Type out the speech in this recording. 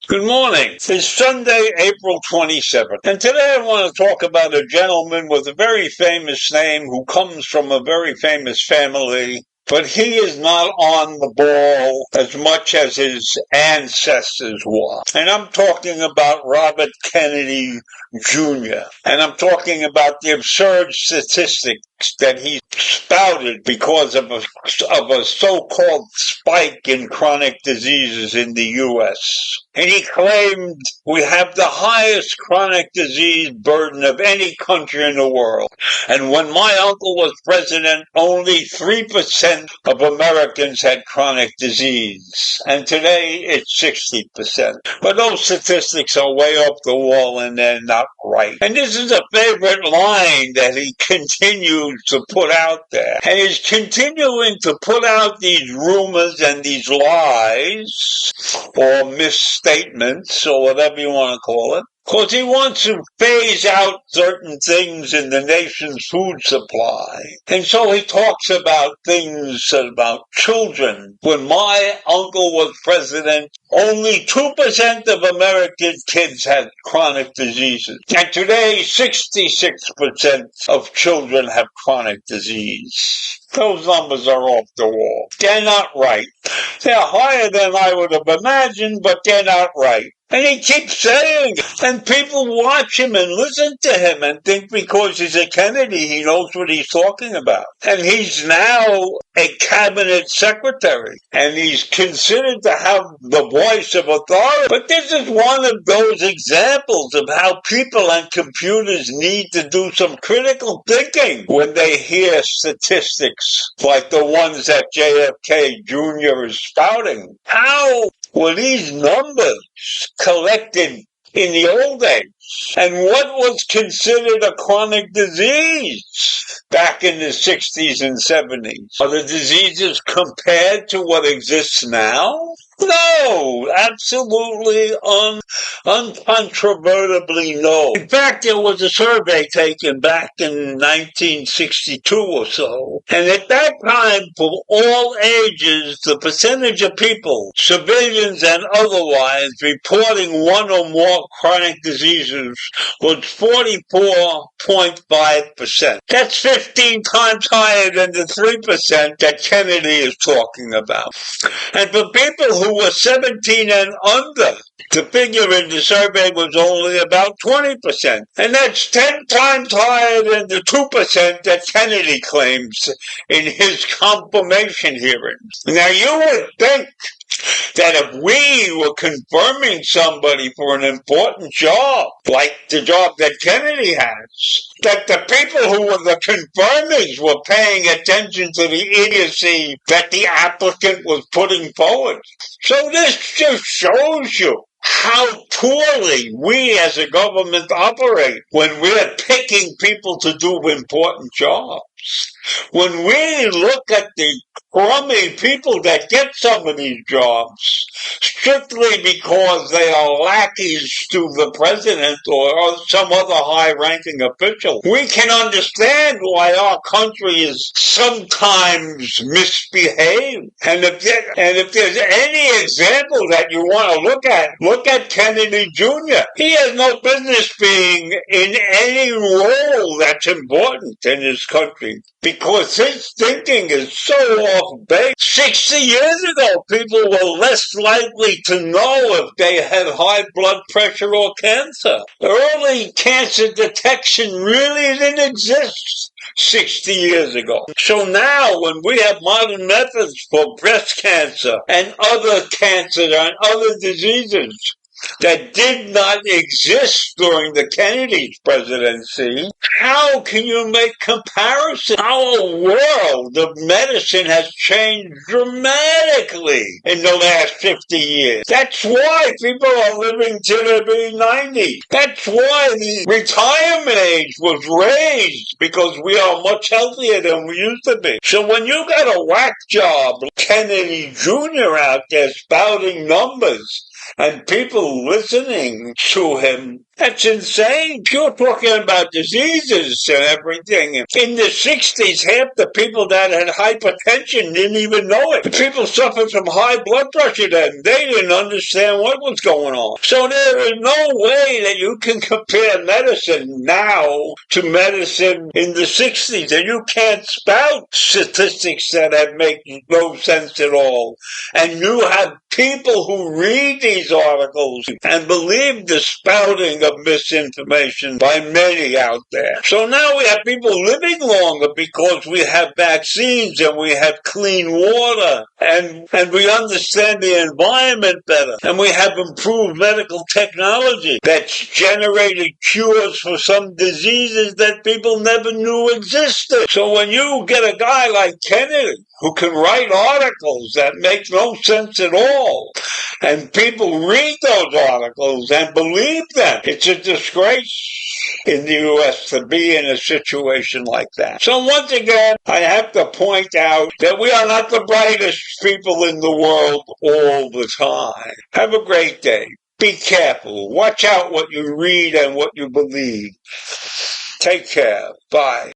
Good morning. It's Sunday, April 27th, and today I want to talk about a gentleman with a very famous name who comes from a very famous family, but he is not on the ball as much as his ancestors were. And I'm talking about Robert Kennedy Jr., and I'm talking about the absurd statistics that he spouted because of a so-called spike in chronic diseases in the U.S. And he claimed we have the highest chronic disease burden of any country in the world. And when my uncle was president, only 3% of Americans had chronic disease. And today it's 60%. But those statistics are way off the wall and they're not right. And this is a favorite line that he continues to put out there. And he's continuing to put out these rumors and these lies or misstatements or whatever you want to call it, because he wants to phase out certain things in the nation's food supply. And so he talks about things about children. When my uncle was president, only 2% of American kids had chronic diseases. And today, 66% of children have chronic disease. Those numbers are off the wall. They're not right. They're higher than I would have imagined, but they're not right. And he keeps saying it. And people watch him and listen to him and think because he's a Kennedy, he knows what he's talking about. And he's now a cabinet secretary. And he's considered to have the voice of authority. But this is one of those examples of how people and computers need to do some critical thinking when they hear statistics like the ones that JFK Jr. is spouting. How were these numbers collected in the old days? And what was considered a chronic disease back in the 60s and 70s? Are the diseases compared to what exists now? No, absolutely uncontrovertibly no. In fact, there was a survey taken back in 1962 or so, and at that time, for all ages, the percentage of people, civilians and otherwise, reporting one or more chronic diseases was 44.5%. That's 15 times higher than the 3% that Kennedy is talking about. And for people who were 17 and under, the figure in the survey was only about 20%. And that's 10 times higher than the 2% that Kennedy claims in his confirmation hearings. Now, you would think that if we were confirming somebody for an important job, like the job that Kennedy has, that the people who were the confirmings were paying attention to the idiocy that the applicant was putting forward. So this just shows you how poorly we as a government operate when we're picking people to do important jobs. When we look at the crummy people that get some of these jobs strictly because they are lackeys to the president or some other high-ranking official, we can understand why our country is sometimes misbehaved. And if there's any example that you want to look Look at Kennedy Jr. He has no business being in any role that's important in his country because his thinking is so off base. 60 years ago, people were less likely to know if they had high blood pressure or cancer. Early cancer detection really didn't exist 60 years ago. So now when we have modern methods for breast cancer and other cancers and other diseases that did not exist during the Kennedy's presidency, how can you make comparison? Our world of medicine has changed dramatically in the last 50 years. That's why people are living till they be 90. That's why the retirement age was raised, because we are much healthier than we used to be. So when you got a whack job, Kennedy Jr. out there spouting numbers, and people listening to him, that's insane. You're talking about diseases and everything. In the 60s, half the people that had hypertension didn't even know it. The people suffered from high blood pressure then. They didn't understand what was going on. So there is no way that you can compare medicine now to medicine in the 60s. And you can't spout statistics that make no sense at all. And you have people who read these articles and believe the spouting of misinformation by many out there. So now we have people living longer because we have vaccines and we have clean water and we understand the environment better and we have improved medical technology that's generated cures for some diseases that people never knew existed. So when you get a guy like Kennedy who can write articles that make no sense at all, and people read those articles and believe them, it's a disgrace in the U.S. to be in a situation like that. So once again, I have to point out that we are not the brightest people in the world all the time. Have a great day. Be careful. Watch out what you read and what you believe. Take care. Bye.